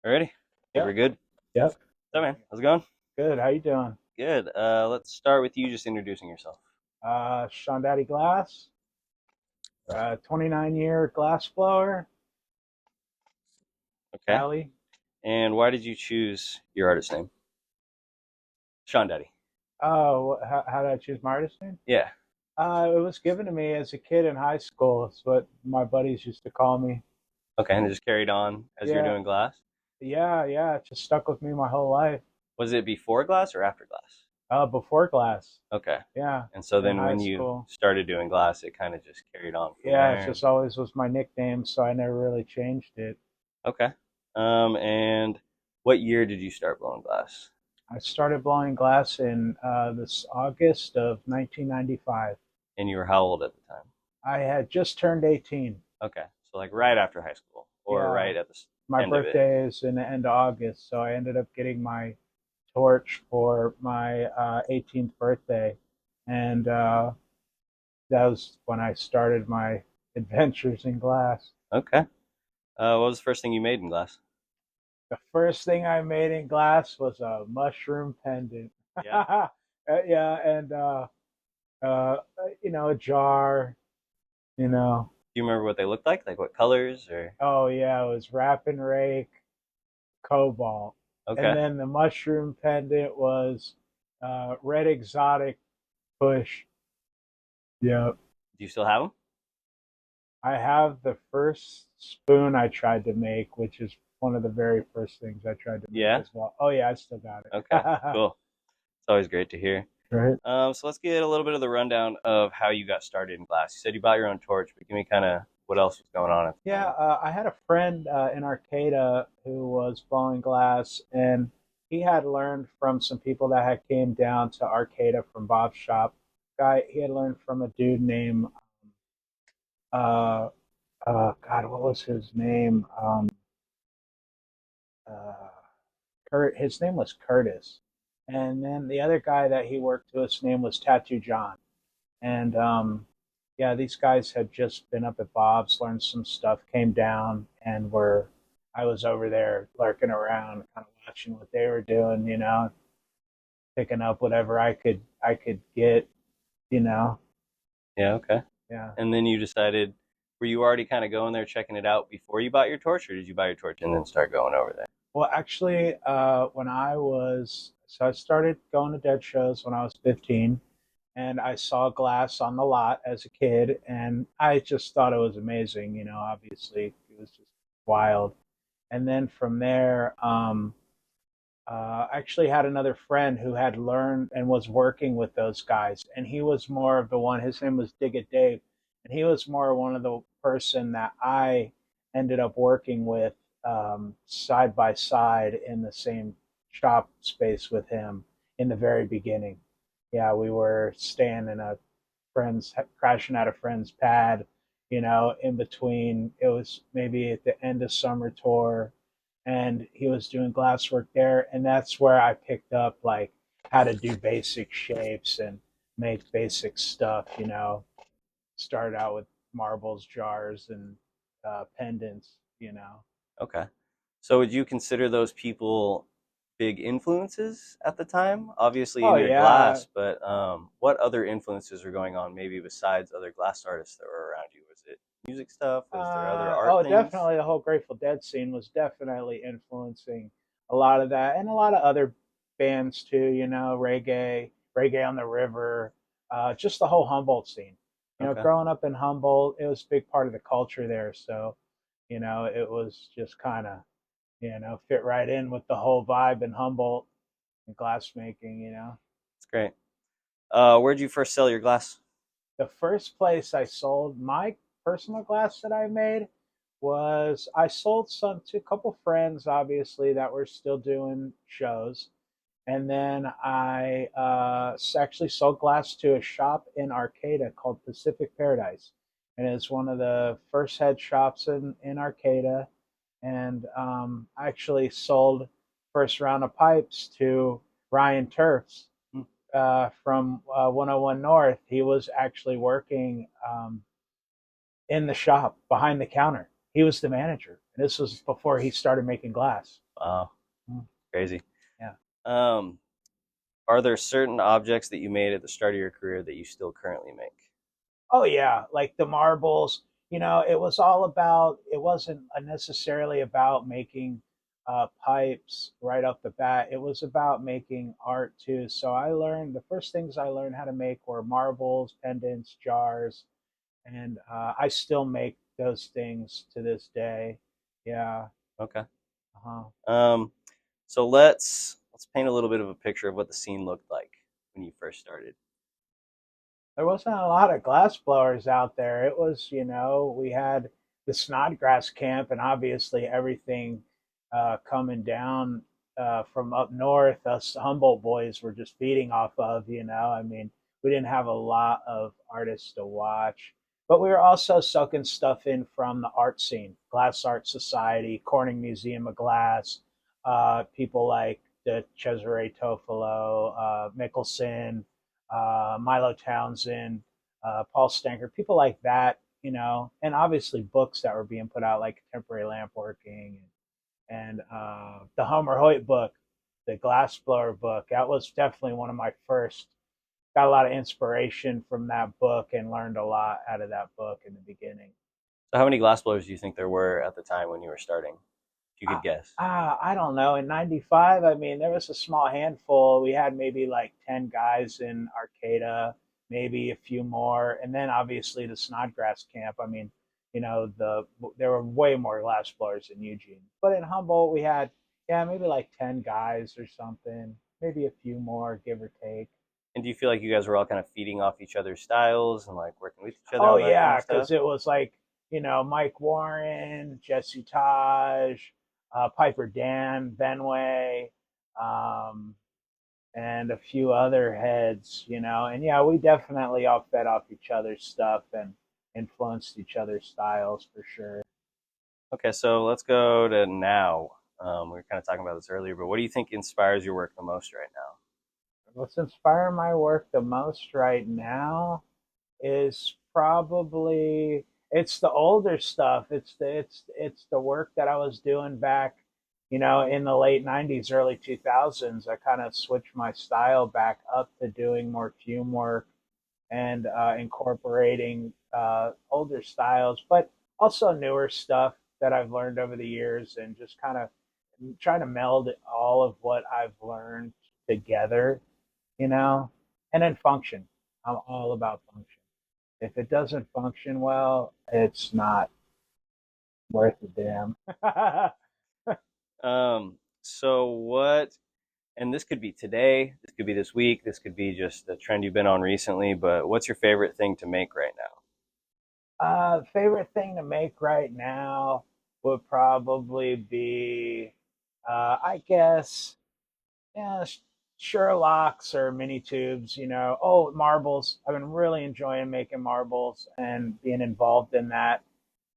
Ready? Think we're Yep. good? Yep. What's up, man? How's it going? Good. How you doing? Good. Let's start with you just introducing yourself. Shawn Glass, 29-year glass blower, Okay. Cali. And why did you choose your artist name? Shawn Daddy. Oh, how did I choose my artist name? Yeah. It was given to me as a kid in high school. It's what my buddies used to call me. Okay. And it just carried on as you're Yeah, doing glass. yeah. It just stuck with me my whole life. Was it before glass or after glass? Before glass. Okay. Yeah, And so in then high when you school. started doing glass, it kind of just carried on from Yeah, it there. just always was my nickname, so I never really changed it. Okay. And what year did you start blowing glass? I started blowing glass in this August of 1995. And you were how old at the time? I had just turned 18. Okay. So like right after high school or Yeah, right at the my end of it. birthday is in the end of August, so I ended up getting my torch for my 18th birthday, and that was when I started my adventures in glass. Okay. What was the first thing you made in glass? The first thing I made in glass was a mushroom pendant. Yeah. Yeah, and uh, a jar. You know, Do you remember what they looked like? Like what colors or? oh yeah, it was wrap and rake, cobalt. And Okay. then the mushroom pendant was red exotic push. Yep. Do you still have them? I have the first spoon I tried to make, which is one of the very first things I tried to make Yeah. as well. Oh yeah, I still got Okay. it. Cool. It's always great to hear. Right. So let's get a little bit of the rundown of how you got started in glass. You said you bought your own torch, but give me kind of what else was going on at the Yeah, time. I had a friend in Arcata who was blowing glass, and he had learned from some people that had came down to Arcata from Bob's shop. He had learned from a dude named uh, God, what was his name? Uh, his name was Curtis, and then the other guy that he worked with, his name was Tattoo John. And yeah, these guys had just been up at Bob's, learned some stuff, came down, and were I was over there lurking around, kind of watching what they were doing, picking up whatever I could get, you know. Yeah. Okay. Yeah. And then you decided, were you already kind of going there checking it out before you bought your torch, or did you buy your torch and then start going over there? Well, actually, I started going to dead shows when I was 15, and I saw glass on the lot as a kid, and I just thought it was amazing. Obviously, it was just wild. And then from there, I actually had another friend who had learned and was working with those guys, and he was more of the one. His name was Dig It Dave, and he was more one of the person that I ended up working with side by side in the same shop space with him in the very beginning. Yeah, we were staying in a friend's, crashing at a friend's pad, in between. It was maybe at the end of summer tour, and he was doing glasswork there, and that's where I picked up like how to do basic shapes and make basic stuff. Started out with marbles, jars, and pendants. Okay. So would you consider those people big influences at the time? Obviously in Oh your yeah. glass, but what other influences were going on maybe besides other glass artists that were around you? Was it music stuff? Was there other art Oh, things? definitely. The whole Grateful Dead scene was definitely influencing a lot of that, and a lot of other bands too. Reggae on the River, just the whole Humboldt scene. Okay. Growing up in Humboldt, it was a big part of the culture there. So, it was just kind of, fit right in with the whole vibe in Humboldt and glassmaking. That's great. Where'd you first sell your glass? The first place I sold my personal glass that I made was I sold some to a couple friends, obviously, that were still doing shows. And then I actually sold glass to a shop in Arcata called Pacific Paradise. And it's one of the first head shops in Arcata. And I actually sold first round of pipes to Ryan Turfs Hmm. from 101 North. He was actually working in the shop behind the counter. He was the manager. And this was before he started making glass. Wow, Mm, crazy. yeah. Um, are there certain objects that you made at the start of your career that you still currently make? Oh yeah, like the marbles. It was all about. It wasn't necessarily about making pipes right off the bat. It was about making art too. So I learned the first things I learned how to make were marbles, pendants, jars, and I still make those things to this day. Yeah. Okay. Uh-huh. Um, so let's paint a little bit of a picture of what the scene looked like when you first started. There wasn't a lot of glass blowers out there. It was, we had the Snodgrass camp and obviously everything coming down from up north, us Humboldt boys were just feeding off of. I mean, we didn't have a lot of artists to watch, but we were also soaking stuff in from the art scene, Glass Art Society, Corning Museum of Glass, people like the Cesare Tofolo, Mickelson, Milo Townsend, Paul Stanker, people like that, and obviously books that were being put out like Contemporary Lampworking and the Homer Hoyt book, the Glassblower book. That was definitely one of my first. Got a lot of inspiration from that book and learned a lot out of that book in the beginning. So how many glass blowers do you think there were at the time when you were starting? If you could guess. I don't know. In '95, I mean, there was a small handful. We had maybe like 10 guys in Arcata, maybe a few more. And then obviously the Snodgrass camp. I mean, there were way more glass blowers in Eugene. But in Humboldt, we had, yeah, maybe like 10 guys or something, maybe a few more, give or take. And do you feel like you guys were all kind of feeding off each other's styles and like working with each other Oh on that kind yeah, of stuff? because it was like Mike Warren, Jesse Taj, Piper Dan, Benway, um, and a few other heads. And yeah, we definitely all fed off each other's stuff and influenced each other's styles for sure. Okay, so let's go to now. We were kind of talking about this earlier, but what do you think inspires your work the most right now? What's inspiring my work the most right now is probably it's the older stuff. It's the work that I was doing back, in the late '90s, early 2000s. I kind of switched my style back up to doing more fume work and incorporating older styles, but also newer stuff that I've learned over the years, and just kind of trying to meld all of what I've learned together, and then function. I'm all about function. If it doesn't function well, it's not worth a damn. So what, and this could be today, this could be this week, this could be just the trend you've been on recently, but what's your favorite thing to make right now? Favorite thing to make right now would probably be, I guess, yeah, Sherlocks or mini tubes. Oh, marbles. I've been really enjoying making marbles and being involved in that.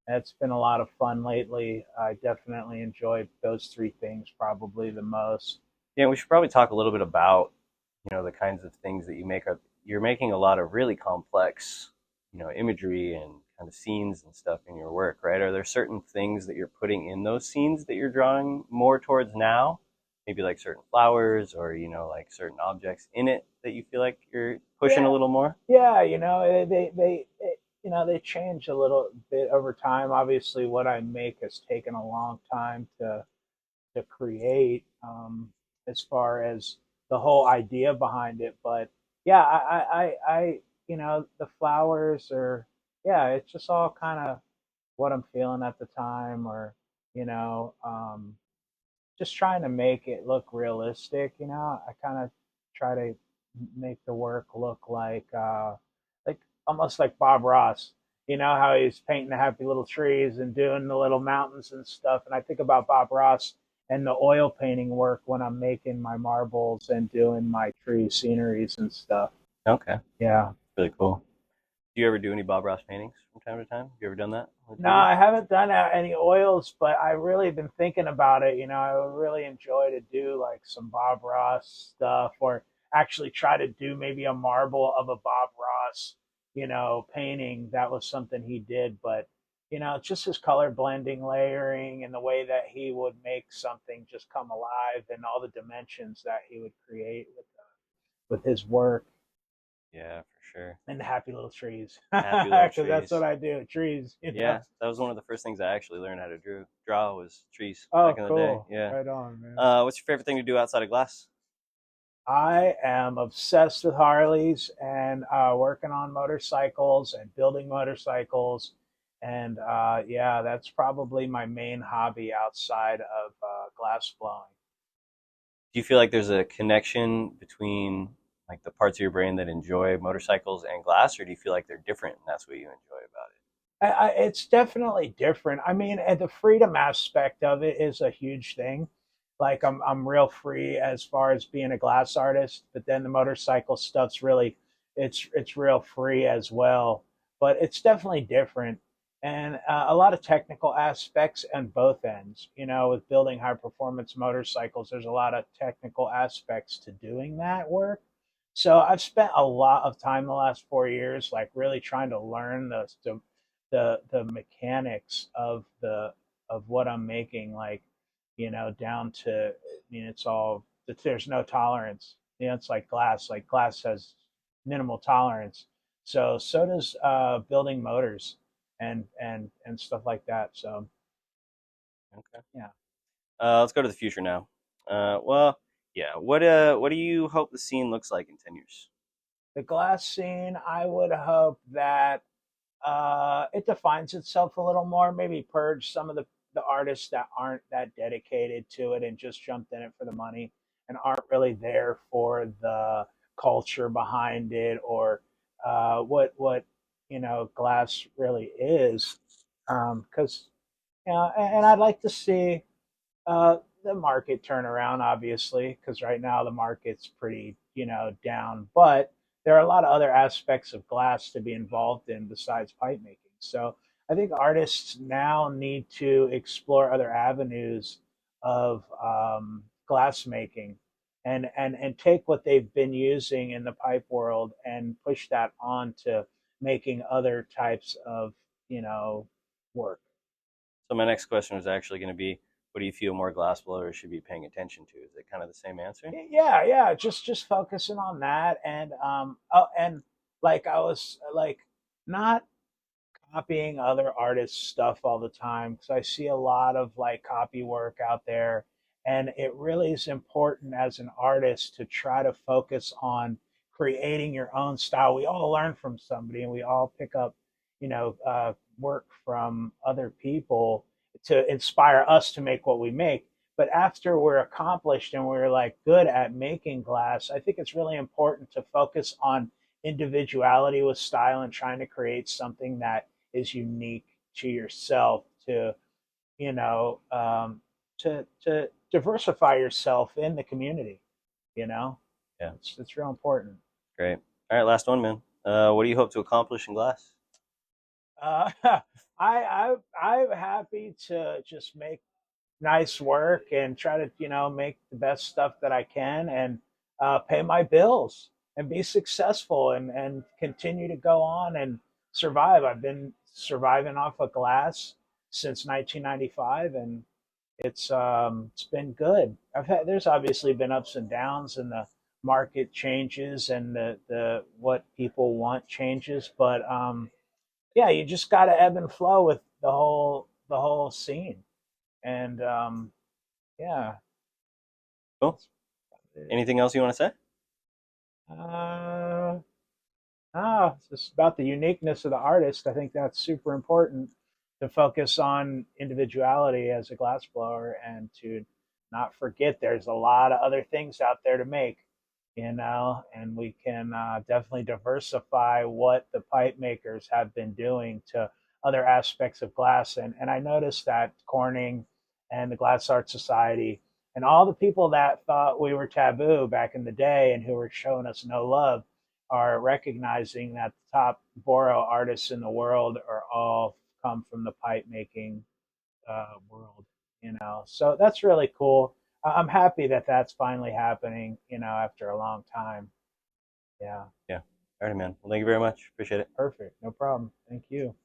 It's been a lot of fun lately. I definitely enjoyed those three things probably the most. Yeah, we should probably talk a little bit about, the kinds of things that you make. You're making a lot of really complex, imagery and kind of scenes and stuff in your work, right? Are there certain things that you're putting in those scenes that you're drawing more towards now? Maybe like certain flowers or, like certain objects in it that you feel like you're pushing a Yeah, little more? yeah. They change a little bit over time. Obviously, what I make has taken a long time to create, as far as the whole idea behind it. But yeah, the flowers are, yeah, it's just all kind of what I'm feeling at the time, or you know, um, just trying to make it look realistic. I kind of try to make the work look like almost like Bob Ross. You know how he's painting the happy little trees and doing the little mountains and stuff. And I think about Bob Ross and the oil painting work when I'm making my marbles and doing my tree sceneries and stuff. Okay, Yeah. really cool. Do you ever do any Bob Ross paintings from time to time? Have you ever done that on No, TV? I haven't done any oils, but I've really been thinking about it. I would really enjoy to do like some Bob Ross stuff, or actually try to do maybe a marble of a Bob Ross, painting. That was something he did, but you know, just his color blending, layering, and the way that he would make something just come alive, and all the dimensions that he would create with his work, Yeah, for sure. and the happy little trees, Happy little because that's what trees. I do, trees, you know. Yeah, that was one of the first things I actually learned how to draw was trees back Oh, in the day. cool! Yeah. Right on, man. What's your favorite thing to do outside of glass? I am obsessed with Harleys and working on motorcycles and building motorcycles. And yeah, that's probably my main hobby outside of glass blowing. Do you feel like there's a connection between like the parts of your brain that enjoy motorcycles and glass, or do you feel like they're different and that's what you enjoy about it? It's definitely different. I mean, the freedom aspect of it is a huge thing. Like I'm real free as far as being a glass artist, but then the motorcycle stuff's really it's real free as well. But it's definitely different, and a lot of technical aspects on both ends. You know, with building high performance motorcycles, there's a lot of technical aspects to doing that work. So I've spent a lot of time the last 4 years, like really trying to learn the mechanics of what I'm making, like, you know, down to, I mean, it's all, there's no tolerance. You know, it's like glass. Like glass has minimal tolerance. So does building motors and stuff like that. So Okay. yeah, Let's go to the future now. Well, yeah. What do you hope the scene looks like in 10 years? the glass scene. I would hope that it defines itself a little more. Maybe purge some of the artists that aren't that dedicated to it and just jumped in it for the money and aren't really there for the culture behind it, or what you know glass really is. Because yeah, and I'd like to see the market turn around, obviously, because right now the market's pretty, you know, down. But there are a lot of other aspects of glass to be involved in besides pipe making. So I think artists now need to explore other avenues of glass making, and take what they've been using in the pipe world and push that on to making other types of, you know, work. So my next question was actually going to be, what do you feel more glass blowers should be paying attention to? Is it kind of the same answer? Yeah, just focusing on that, and oh, and like I was like not copying other artists' stuff all the time, because I see a lot of like copy work out there, and it really is important as an artist to try to focus on creating your own style. We all learn from somebody, and we all pick up, you know, work from other people to inspire us to make what we make. But after we're accomplished and we're like good at making glass, I think it's really important to focus on individuality with style and trying to create something that is unique to yourself, to, you know, to diversify yourself in the community, you know. Yeah, It's real important. great. All right, last one, man. What do you hope to accomplish in glass? I'm happy to just make nice work and try to, you know, make the best stuff that I can, and pay my bills and be successful, and continue to go on and survive. I've been surviving off of glass since 1995, and it's been good. I've had There's obviously been ups and downs, and the market changes, and the what people want changes, but yeah, you just got to ebb and flow with the whole scene, and yeah. Cool. Anything else you want to say? Uh, it's just about the uniqueness of the artist. I think that's super important, to focus on individuality as a glassblower, and to not forget there's a lot of other things out there to make, you know, and we can definitely diversify what the pipe makers have been doing to other aspects of glass. And I noticed that Corning and the Glass Art Society and all the people that thought we were taboo back in the day and who were showing us no love are recognizing that the top boro artists in the world are all come from the pipe making world, you know. So that's really cool. I'm happy that that's finally happening, you know, after a long time. Yeah, Yeah. All right, man. Well, thank you very much. Appreciate it. perfect. No problem. Thank you.